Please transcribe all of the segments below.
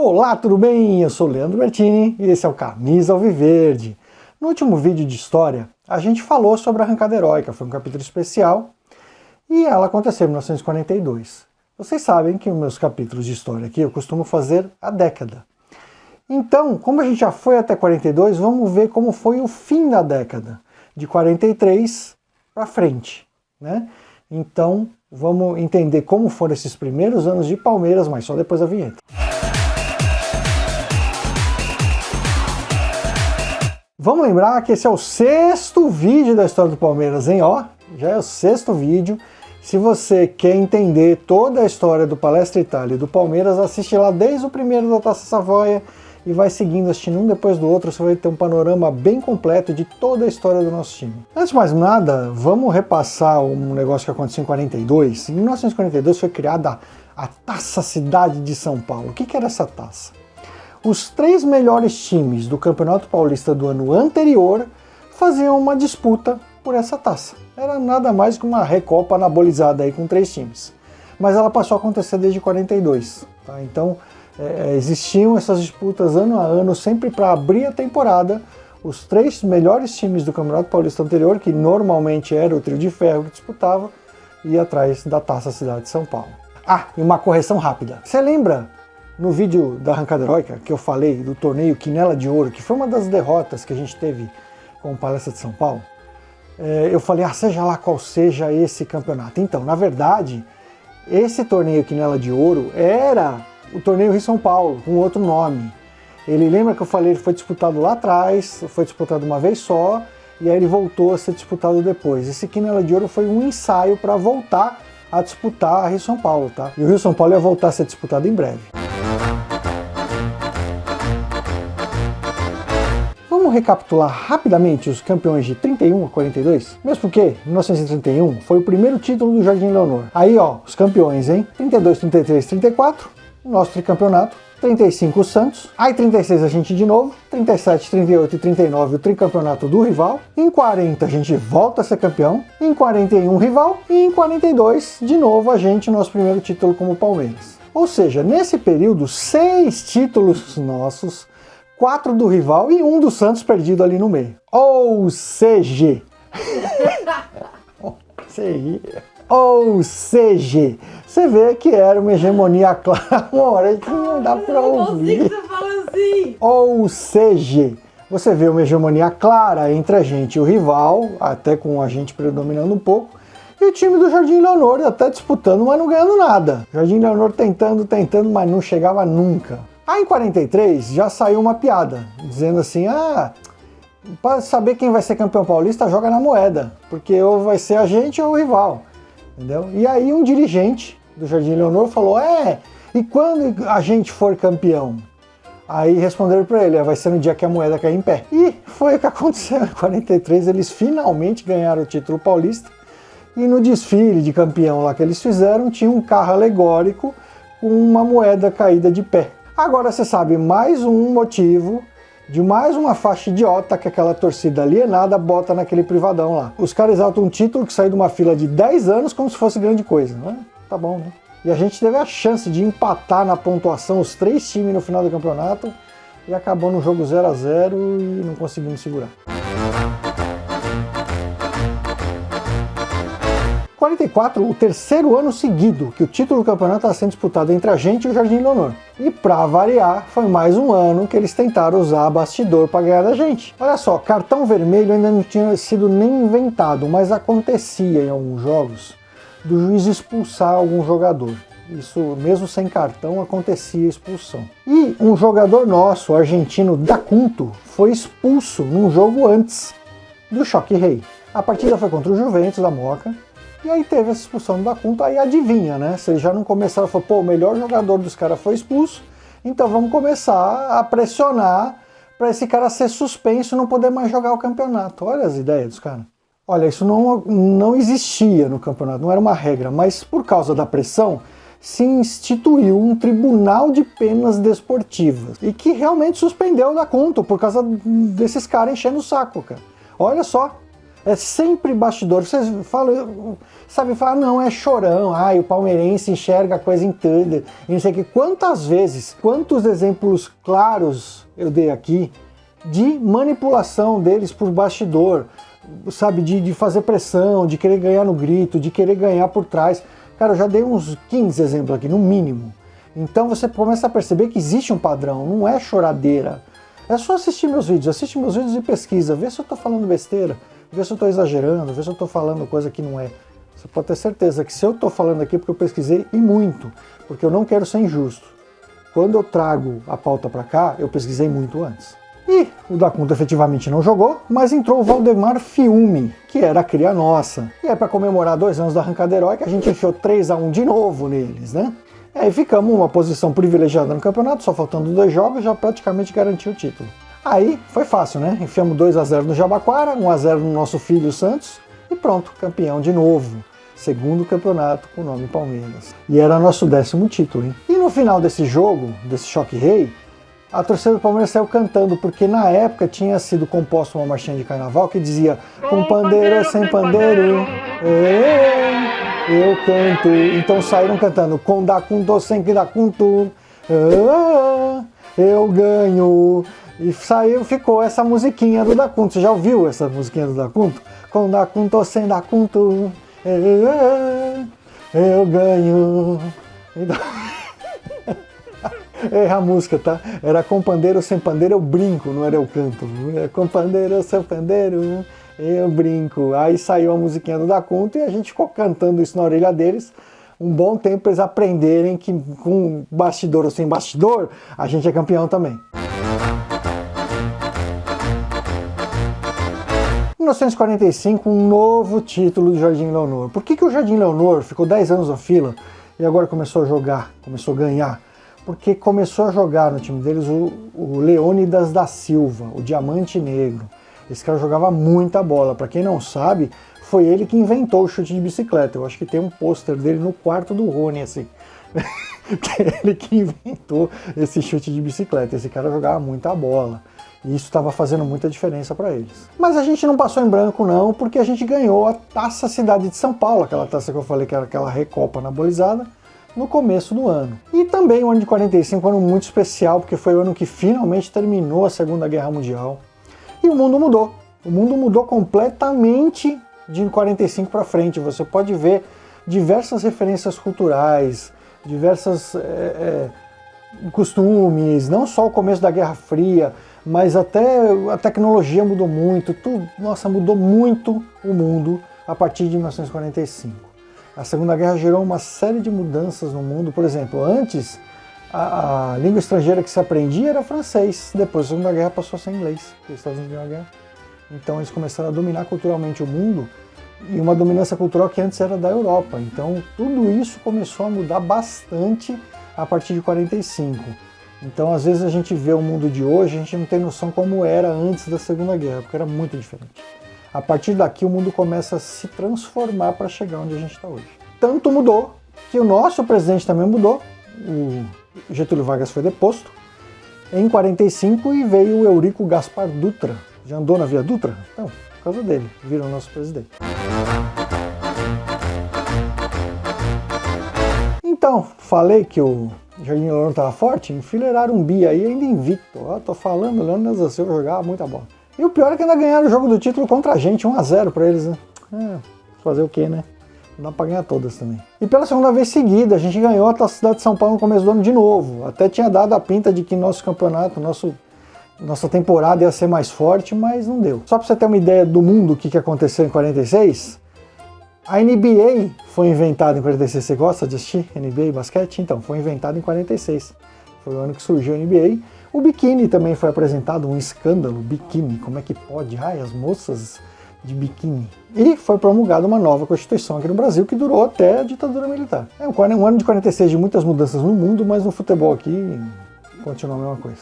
Olá, tudo bem? Eu sou o Leandro Bertini e esse é o Camisa Alviverde. No último vídeo de história, a gente falou sobre a arrancada heróica, foi um capítulo especial e ela aconteceu em 1942. Vocês sabem que os meus capítulos de história aqui eu costumo fazer a década. Então, como a gente já foi até 42, vamos ver como foi o fim da década, de 43 para frente, né? Então, vamos entender como foram esses primeiros anos de Palmeiras, mas só depois da vinheta. Vamos lembrar que esse é o 6º vídeo da história do Palmeiras, hein? Ó, já é o 6º vídeo. Se você quer entender toda a história do Palestra Itália e do Palmeiras, assiste lá desde o primeiro da Taça Savoia e vai seguindo, assistindo um depois do outro, você vai ter um panorama bem completo de toda a história do nosso time. Antes de mais nada, vamos repassar um negócio que aconteceu em 42. Em 1942 foi criada a Taça Cidade de São Paulo. O que era essa taça? Os 3 melhores times do Campeonato Paulista do ano anterior faziam uma disputa por essa taça. Era nada mais que uma recopa anabolizada aí com 3 times. Mas ela passou a acontecer desde 42. Tá? Então existiam essas disputas ano a ano, sempre para abrir a temporada. Os 3 melhores times do Campeonato Paulista anterior, que normalmente era o trio de ferro que disputava, ia atrás da Taça Cidade de São Paulo. Ah, e uma correção rápida. Você lembra? No vídeo da arrancada heróica, que eu falei do torneio Quinela de Ouro, que foi uma das derrotas que a gente teve com o Palestra de São Paulo, eu falei, seja lá qual seja esse campeonato. Então, na verdade, esse torneio Quinela de Ouro era o torneio Rio São Paulo, com outro nome. Ele lembra que eu falei, ele foi disputado lá atrás, foi disputado uma vez só, e aí ele voltou a ser disputado depois. Esse Quinela de Ouro foi um ensaio para voltar a disputar a Rio São Paulo, tá? E o Rio São Paulo ia voltar a ser disputado em breve. Vamos recapitular rapidamente os campeões de 31 a 42? Mesmo porque 1931 foi o primeiro título do Jardim Leonor. Aí, ó, os campeões, hein? 32, 33, 34, o nosso tricampeonato. 35 o Santos. Aí 36 a gente de novo. 37, 38 e 39 o tricampeonato do rival. Em 40 a gente volta a ser campeão. Em 41 rival. E em 42, de novo, a gente, nosso primeiro título como Palmeiras. Ou seja, nesse período, 6 títulos nossos, 4 do rival e 1 do Santos perdido ali no meio. Ou seja... Ou seja, você vê que era uma hegemonia clara. Amor, não dá pra ouvir. Você fala assim. Ou seja, você vê uma hegemonia clara entre a gente e o rival, até com a gente predominando um pouco, e o time do Jardim Leonor até disputando, mas não ganhando nada. Jardim Leonor tentando, mas não chegava nunca. Aí em 43 já saiu uma piada, dizendo assim, para saber quem vai ser campeão paulista, joga na moeda, porque ou vai ser a gente ou o rival, entendeu? E aí um dirigente do Jardim Leonor falou, e quando a gente for campeão? Aí responderam para ele, vai ser no dia que a moeda cair em pé. E foi o que aconteceu. Em 43 eles finalmente ganharam o título paulista, e no desfile de campeão lá que eles fizeram, tinha um carro alegórico com uma moeda caída de pé. Agora você sabe mais um motivo de mais uma faixa idiota que aquela torcida alienada bota naquele privadão lá. Os caras exaltam um título que saiu de uma fila de 10 anos como se fosse grande coisa, né? Tá bom, né? E a gente teve a chance de empatar na pontuação os 3 times no final do campeonato e acabou no jogo 0 a 0 e não conseguimos segurar. 44, o 3º ano seguido que o título do campeonato estava sendo disputado entre a gente e o Jardim Leonor. E para variar, foi mais um ano que eles tentaram usar bastidor para ganhar da gente. Olha só, cartão vermelho ainda não tinha sido nem inventado, mas acontecia em alguns jogos do juiz expulsar algum jogador. Isso, mesmo sem cartão, acontecia expulsão. E um jogador nosso, o argentino D'Acunto, foi expulso num jogo antes do Choque Rei. A partida foi contra o Juventus da Moca. E aí teve essa expulsão do D'Acunto, aí adivinha, né? Se eles já não começaram, falou, pô, o melhor jogador dos caras foi expulso, então vamos começar a pressionar para esse cara ser suspenso e não poder mais jogar o campeonato. Olha as ideias dos caras. Olha, isso não existia no campeonato, não era uma regra, mas por causa da pressão, se instituiu um tribunal de penas desportivas e que realmente suspendeu o D'Acunto por causa desses caras enchendo o saco, cara. Olha só. É sempre bastidor. Vocês falam, sabe, falar, não, é chorão, o palmeirense enxerga a coisa em tudo, e não sei o que. Quantas vezes, quantos exemplos claros eu dei aqui de manipulação deles por bastidor, sabe, de fazer pressão, de querer ganhar no grito, de querer ganhar por trás. Cara, eu já dei uns 15 exemplos aqui, no mínimo. Então você começa a perceber que existe um padrão, não é choradeira. É só assistir meus vídeos, assiste meus vídeos e pesquisa, vê se eu tô falando besteira, vê se eu tô exagerando, vê se eu tô falando coisa que não é. Você pode ter certeza que se eu tô falando aqui é porque eu pesquisei e muito, porque eu não quero ser injusto. Quando eu trago a pauta pra cá, eu pesquisei muito antes. E o Dacunto efetivamente não jogou, mas entrou o Valdemar Fiume, que era a cria nossa. E é para comemorar 2 anos da arrancada heróica, a gente enfiou 3-1 de novo neles, né? E aí ficamos uma posição privilegiada no campeonato, só faltando 2 jogos, já praticamente garantiu o título. Aí foi fácil, né? Enfiamos 2-0 no Jabaquara, 1-0 no nosso filho Santos, e pronto, campeão de novo. Segundo campeonato com o nome Palmeiras. E era nosso 10º título, hein? E no final desse jogo, desse choque rei, a torcida do Palmeiras saiu cantando, porque na época tinha sido composta uma marchinha de carnaval que dizia com pandeiro ou sem pandeiro, eu canto. Então saíram cantando com Dacunto ou sem Dacunto, eu ganho. E saiu, ficou essa musiquinha do Dacunto. Você já ouviu essa musiquinha do Dacunto? Com Dacunto ou sem Dacunto, eu ganho. Então... Erra a música, tá? Era com pandeiro ou sem pandeiro, eu brinco, não era eu canto. Com pandeiro ou sem pandeiro, eu brinco. Aí saiu a musiquinha do Dacunto e a gente ficou cantando isso na orelha deles um bom tempo para eles aprenderem que com bastidor ou sem bastidor, a gente é campeão também. Em 1945, um novo título do Jardim Leonor. Por que o Jardim Leonor ficou 10 anos na fila e agora começou a jogar, começou a ganhar? Porque começou a jogar no time deles o Leônidas da Silva, o Diamante Negro. Esse cara jogava muita bola. Para quem não sabe, foi ele que inventou o chute de bicicleta. Eu acho que tem um pôster dele no quarto do Rony, assim. Ele que inventou esse chute de bicicleta. Esse cara jogava muita bola. E isso estava fazendo muita diferença para eles. Mas a gente não passou em branco não, porque a gente ganhou a Taça Cidade de São Paulo, aquela taça que eu falei que era aquela recopa anabolizada, no começo do ano. E também o ano de 45 foi um ano muito especial, porque foi o ano que finalmente terminou a Segunda Guerra Mundial. E o mundo mudou. O mundo mudou completamente de 45 para frente. Você pode ver diversas referências culturais, diversos costumes, não só o começo da Guerra Fria, mas até a tecnologia mudou muito. Tudo, nossa, mudou muito o mundo a partir de 1945. A Segunda Guerra gerou uma série de mudanças no mundo. Por exemplo, antes a língua estrangeira que se aprendia era francês. Depois da Segunda Guerra passou a ser inglês, porque os Estados Unidos ganhou a guerra. Então eles começaram a dominar culturalmente o mundo, e uma dominância cultural que antes era da Europa. Então tudo isso começou a mudar bastante a partir de 45. Então às vezes a gente vê o mundo de hoje, a gente não tem noção como era antes da Segunda Guerra, porque era muito diferente. A partir daqui o mundo começa a se transformar para chegar onde a gente está hoje. Tanto mudou que o nosso presidente também mudou. O Getúlio Vargas foi deposto em 45 e veio o Eurico Gaspar Dutra. Já andou na Via Dutra? Então, por causa dele, virou nosso presidente. Então, falei que o Jardim Leonor estava forte, enfileiraram um bi aí ainda invicto. Ó, tô falando, o Leônidas da Silva jogava muita bola. E o pior é que ainda ganharam o jogo do título contra a gente, 1-0 para eles, né? Fazer o quê, né? Não dá para ganhar todas também. E pela segunda vez seguida, a gente ganhou a Cidade de São Paulo no começo do ano de novo. Até tinha dado a pinta de que nosso campeonato, nossa temporada ia ser mais forte, mas não deu. Só para você ter uma ideia do mundo, o que aconteceu em 46, a NBA foi inventada em 46. Você gosta de assistir NBA e basquete? Então, foi inventada em 46. Foi o ano que surgiu a NBA. O biquíni também foi apresentado, um escândalo, biquíni, como é que pode? Ai, as moças de biquíni. E foi promulgada uma nova Constituição aqui no Brasil, que durou até a ditadura militar. É um ano de 46 de muitas mudanças no mundo, mas no futebol aqui continua a mesma coisa.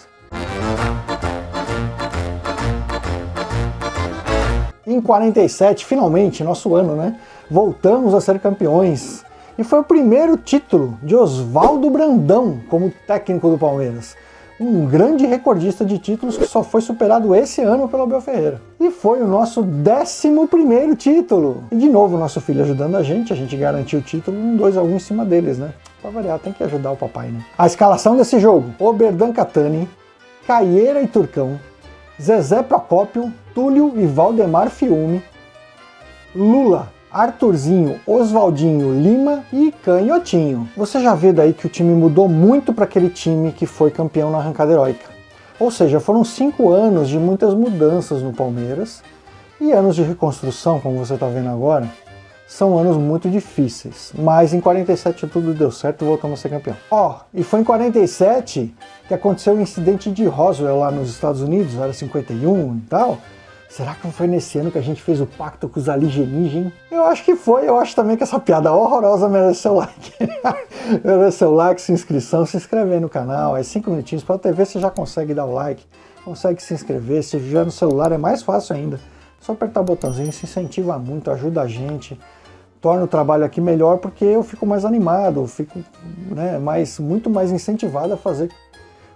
Em 47, finalmente, nosso ano, né? Voltamos a ser campeões. E foi o primeiro título de Oswaldo Brandão como técnico do Palmeiras. um grande recordista de títulos que só foi superado esse ano pelo Abel Ferreira. E foi o nosso 11º título. E de novo, o nosso filho ajudando a gente garantiu o título 2-1 em cima deles, né? Pra variar, tem que ajudar o papai, né? A escalação desse jogo: Oberdan Catani, Caieira e Turcão, Zezé Procópio, Túlio e Valdemar Fiume, Lula, Arthurzinho, Oswaldinho, Lima e Canhotinho. Você já vê daí que o time mudou muito para aquele time que foi campeão na arrancada heróica. Ou seja, foram 5 anos de muitas mudanças no Palmeiras e anos de reconstrução, como você está vendo agora, são anos muito difíceis. Mas em 47 tudo deu certo e voltamos a ser campeão. E foi em 47 que aconteceu o incidente de Roswell lá nos Estados Unidos, era 51 e tal. Será que foi nesse ano que a gente fez o pacto com os alienígenas? Eu acho que foi, eu acho também que essa piada horrorosa merece seu like. Merece seu like, sua inscrição, se inscrever no canal, 5 minutinhos para a TV você já consegue dar o like, consegue se inscrever, se vier no celular é mais fácil ainda. Só apertar o botãozinho, isso incentiva muito, ajuda a gente, torna o trabalho aqui melhor porque eu fico mais animado, eu fico muito mais incentivado a fazer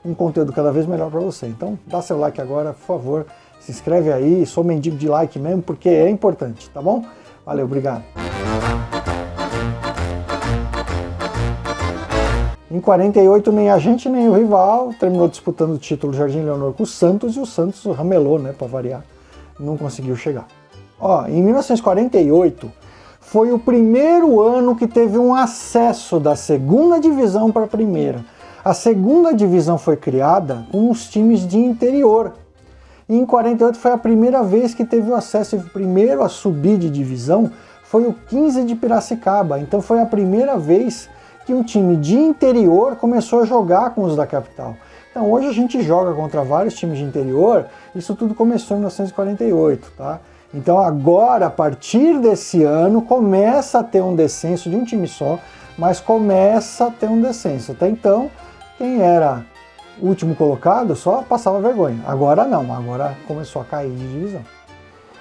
um conteúdo cada vez melhor para você. Então dá seu like agora, por favor. Se inscreve aí, sou mendigo de like mesmo, porque é importante, tá bom? Valeu, obrigado. Em 48, nem a gente nem o rival terminou disputando o título Jardim Leonor com o Santos, e o Santos ramelou, né, para variar, não conseguiu chegar. Em 1948, foi o primeiro ano que teve um acesso da segunda divisão para a primeira. A segunda divisão foi criada com os times de interior. E em 48 foi a primeira vez que teve o acesso, primeiro a subir de divisão foi o 15 de Piracicaba. Então foi a primeira vez que um time de interior começou a jogar com os da capital. Então hoje a gente joga contra vários times de interior, isso tudo começou em 1948, tá? Então agora, a partir desse ano, começa a ter um descenso de um time só, mas começa a ter um descenso. Até então, quem era o último colocado só passava vergonha. Agora não, agora começou a cair de divisão.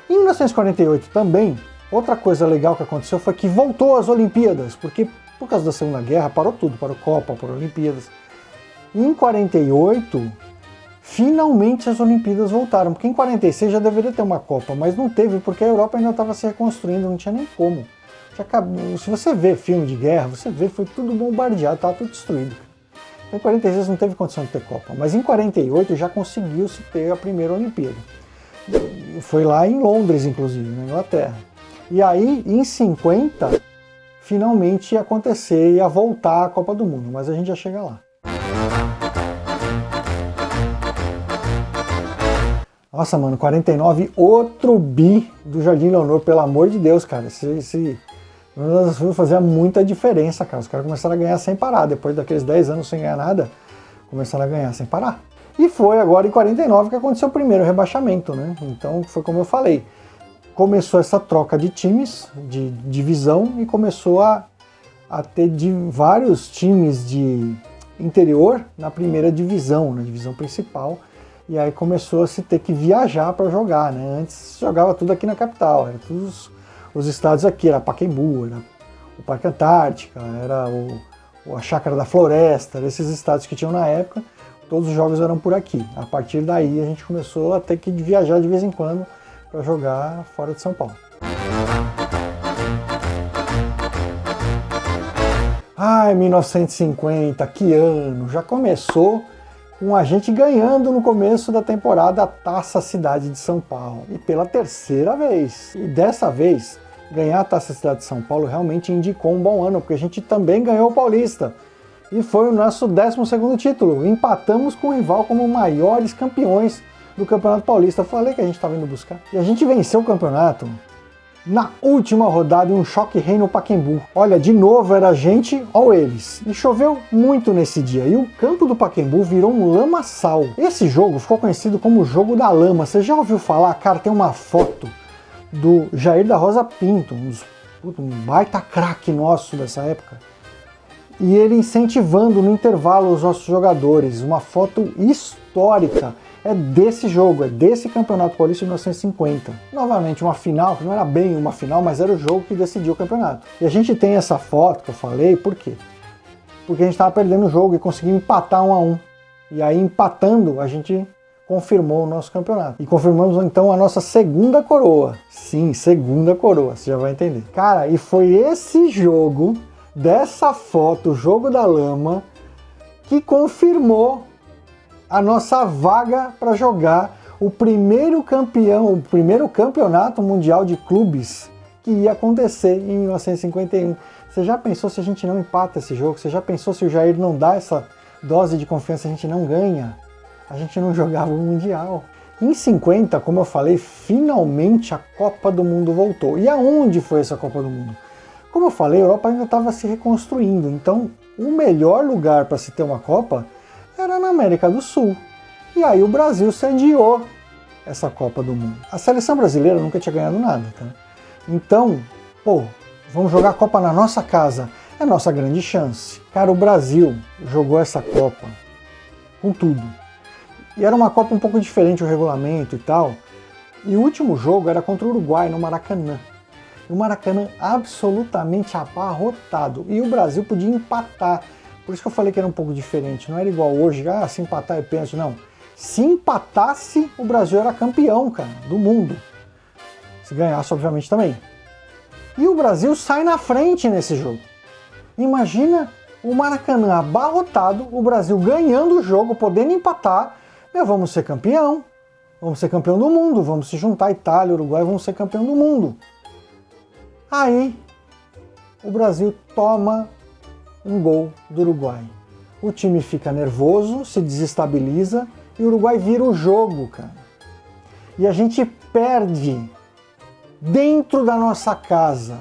Em 1948 também, outra coisa legal que aconteceu foi que voltou às Olimpíadas, porque por causa da Segunda Guerra parou tudo, parou Copa, parou Olimpíadas. E em 48, finalmente as Olimpíadas voltaram, porque em 46 já deveria ter uma Copa, mas não teve porque a Europa ainda estava se reconstruindo, não tinha nem como. Se você vê filme de guerra, você vê, foi tudo bombardeado, estava tudo destruído. Em 46 não teve condição de ter Copa, mas em 48 já conseguiu-se ter a primeira Olimpíada. Foi lá em Londres, inclusive, na Inglaterra. E aí, em 50, finalmente ia acontecer, ia voltar a Copa do Mundo, mas a gente já chega lá. Nossa, mano, 49, outro bi do Jardim Leonor, pelo amor de Deus, cara. Fazia muita diferença, cara. Os caras começaram a ganhar sem parar. Depois daqueles 10 anos sem ganhar nada, começaram a ganhar sem parar. E foi agora em 49 que aconteceu o primeiro rebaixamento, né? Então foi como eu falei. Começou essa troca de times, de divisão, e começou a ter vários times de interior na primeira divisão, na divisão principal. E aí começou a se ter que viajar para jogar, né? Antes jogava tudo aqui na capital, era todos os estádios aqui, era Pacaembu, era o Parque Antártica, era a Chácara da Floresta, esses estádios que tinham na época, todos os jogos eram por aqui. A partir daí a gente começou a ter que viajar de vez em quando para jogar fora de São Paulo. Ai, 1950, que ano! Já começou com a gente ganhando no começo da temporada a Taça Cidade de São Paulo. E pela terceira vez. E dessa vez, ganhar a Taça Cidade de São Paulo realmente indicou um bom ano, porque a gente também ganhou o Paulista. E foi o nosso 12º título. Empatamos com o rival como maiores campeões do Campeonato Paulista. Eu falei que a gente estava indo buscar. E a gente venceu o campeonato na última rodada em um choque rei no Pacaembu. Olha, de novo era a gente ou eles. E choveu muito nesse dia. E o campo do Pacaembu virou um lamaçal. Esse jogo ficou conhecido como o Jogo da Lama. Você já ouviu falar? Cara, tem uma foto do Jair da Rosa Pinto, um baita craque nosso dessa época. E ele incentivando no intervalo os nossos jogadores. Uma foto histórica. É desse jogo, é desse Campeonato Paulista de 1950. Novamente, uma final, que não era bem uma final, mas era o jogo que decidiu o campeonato. E a gente tem essa foto que eu falei, por quê? Porque a gente estava perdendo o jogo e conseguimos empatar 1-1. E aí, empatando, a gente confirmou o nosso campeonato. E confirmamos, então, a nossa segunda coroa. Sim, segunda coroa, você já vai entender. Cara, e foi esse jogo, dessa foto, o jogo da lama, que confirmou a nossa vaga para jogar o primeiro campeonato mundial de clubes que ia acontecer em 1951. Você já pensou se a gente não empata esse jogo? Você já pensou se o Jair não dá essa dose de confiança, a gente não ganha? A gente não jogava o Mundial. Em 50, como eu falei, finalmente a Copa do Mundo voltou. E aonde foi essa Copa do Mundo? Como eu falei, a Europa ainda estava se reconstruindo, então o melhor lugar para se ter uma Copa era na América do Sul. E aí o Brasil sediou essa Copa do Mundo. A seleção brasileira nunca tinha ganhado nada, tá? Então, pô, vamos jogar a Copa na nossa casa. É a nossa grande chance. Cara, o Brasil jogou essa Copa com tudo. E era uma Copa um pouco diferente o regulamento e tal. E o último jogo era contra o Uruguai, no Maracanã. O Maracanã absolutamente abarrotado. E o Brasil podia empatar. Por isso que eu falei que era um pouco diferente. Não era igual hoje, se empatar é pênalti, não. Se empatasse, o Brasil era campeão, cara, do mundo. Se ganhasse, obviamente, também. E o Brasil sai na frente nesse jogo. Imagina o Maracanã abarrotado, o Brasil ganhando o jogo, podendo empatar. Vamos ser campeão. Vamos ser campeão do mundo. Vamos se juntar, Itália, Uruguai, vamos ser campeão do mundo. Aí, o Brasil toma um gol do Uruguai. O time fica nervoso, se desestabiliza e o Uruguai vira o jogo, cara. E a gente perde dentro da nossa casa.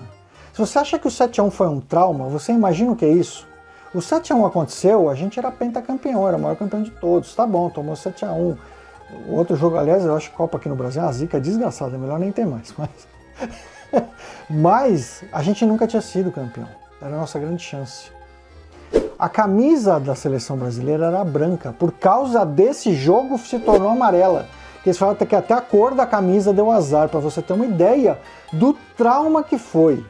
Se você acha que o 7-1 foi um trauma, você imagina o que é isso? O 7-1 aconteceu, a gente era pentacampeão, era o maior campeão de todos. Tá bom, tomou 7-1. O outro jogo, aliás, eu acho que Copa aqui no Brasil é uma zica desgraçada, é melhor nem ter mais. Mas a gente nunca tinha sido campeão. Era a nossa grande chance. A camisa da seleção brasileira era branca. Por causa desse jogo se tornou amarela. Eles falaram que até a cor da camisa deu azar, para você ter uma ideia do trauma que foi.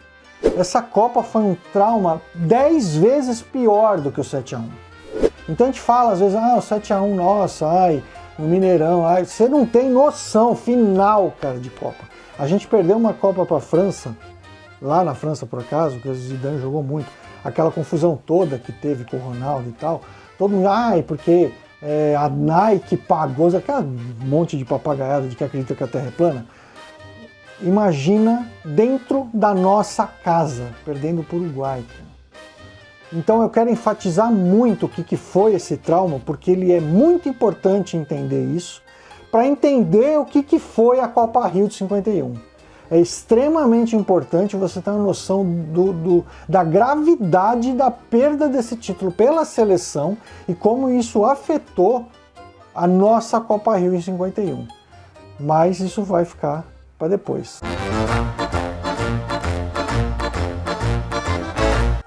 Essa Copa foi um trauma 10 vezes pior do que o 7-1. Então a gente fala às vezes, o 7-1, nossa, no Mineirão, você não tem noção final, cara, de Copa. A gente perdeu uma Copa para a França, lá na França por acaso, que o Zidane jogou muito, aquela confusão toda que teve com o Ronaldo e tal, todo mundo, porque a Nike pagou, aquele monte de papagaiada de que acredita que a Terra é plana. Imagina dentro da nossa casa, perdendo para o Uruguai. Então eu quero enfatizar muito o que foi esse trauma, porque ele é muito importante entender isso, para entender o que foi a Copa Rio de 51. É extremamente importante você ter uma noção da gravidade da perda desse título pela seleção e como isso afetou a nossa Copa Rio em 51. Mas isso vai ficar para depois.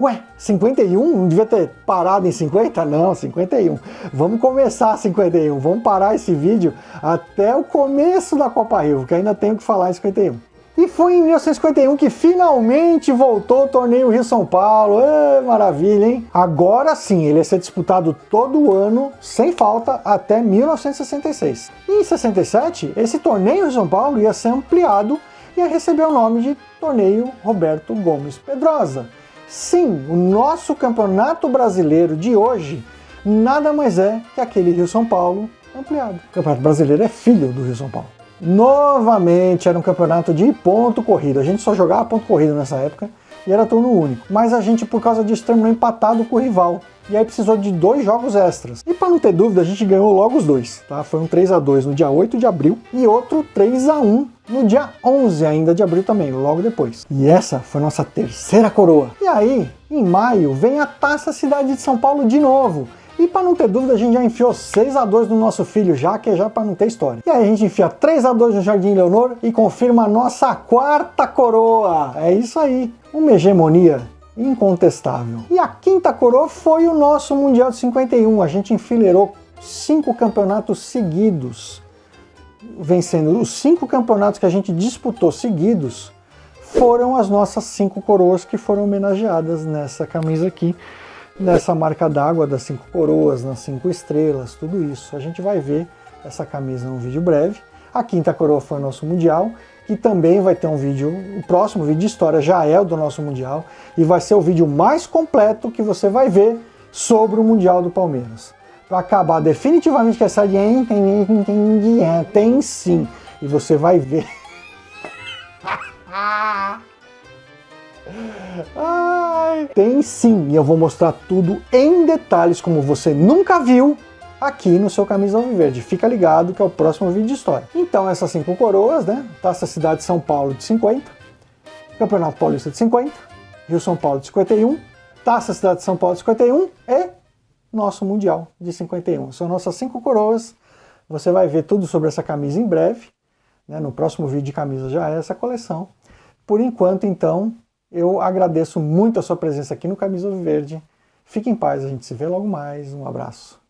Ué, 51? Não devia ter parado em 50? Não, 51. Vamos começar 51. Vamos parar esse vídeo até o começo da Copa Rio, porque ainda tenho que falar em 51. E foi em 1951 que finalmente voltou o torneio Rio-São Paulo. Maravilha, hein? Agora sim, ele ia ser disputado todo ano, sem falta, até 1966. E em 67, esse torneio Rio-São Paulo ia ser ampliado e ia receber o nome de Torneio Roberto Gomes Pedrosa. Sim, o nosso Campeonato Brasileiro de hoje nada mais é que aquele Rio-São Paulo ampliado. O Campeonato Brasileiro é filho do Rio-São Paulo. Novamente era um campeonato de ponto corrido. A gente só jogava ponto corrido nessa época e era turno único. Mas a gente, por causa disso, terminou empatado com o rival. E aí precisou de 2 jogos extras. E para não ter dúvida, a gente ganhou logo os 2. Tá? Foi um 3-2 no dia 8 de abril e outro 3-1 no dia 11 ainda de abril também, logo depois. E essa foi nossa terceira coroa. E aí, em maio, vem a Taça Cidade de São Paulo de novo. E para não ter dúvida, a gente já enfiou 6-2 no nosso filho já, que é já para não ter história. E aí a gente enfia 3-2 no Jardim Leonor e confirma a nossa 4ª coroa. É isso aí, uma hegemonia incontestável. E a 5ª coroa foi o nosso Mundial de 51. A gente enfileirou 5 campeonatos seguidos. Vencendo os 5 campeonatos que a gente disputou seguidos, foram as nossas 5 coroas que foram homenageadas nessa camisa aqui. nessa marca d'água das 5 coroas, nas 5 estrelas, tudo isso. A gente vai ver essa camisa num vídeo breve. A quinta coroa foi o nosso Mundial, que também vai ter um vídeo, o próximo vídeo de história já é o do nosso Mundial, e vai ser o vídeo mais completo que você vai ver sobre o Mundial do Palmeiras. Para acabar definitivamente com essa tem sim, e você vai ver. Ai, tem sim, e eu vou mostrar tudo em detalhes como você nunca viu aqui no seu Camisa Alviverde. Fica ligado que é o próximo vídeo de história. Então essas 5 coroas, né? Taça Cidade de São Paulo de 50, Campeonato Paulista de 50, Rio São Paulo de 51, Taça Cidade de São Paulo de 51 e nosso Mundial de 51. São nossas 5 coroas. Você vai ver tudo sobre essa camisa em breve, né? No próximo vídeo de camisa já é essa coleção. Por enquanto, então, eu agradeço muito a sua presença aqui no Camisa Alviverde. Fique em paz, a gente se vê logo mais. Um abraço.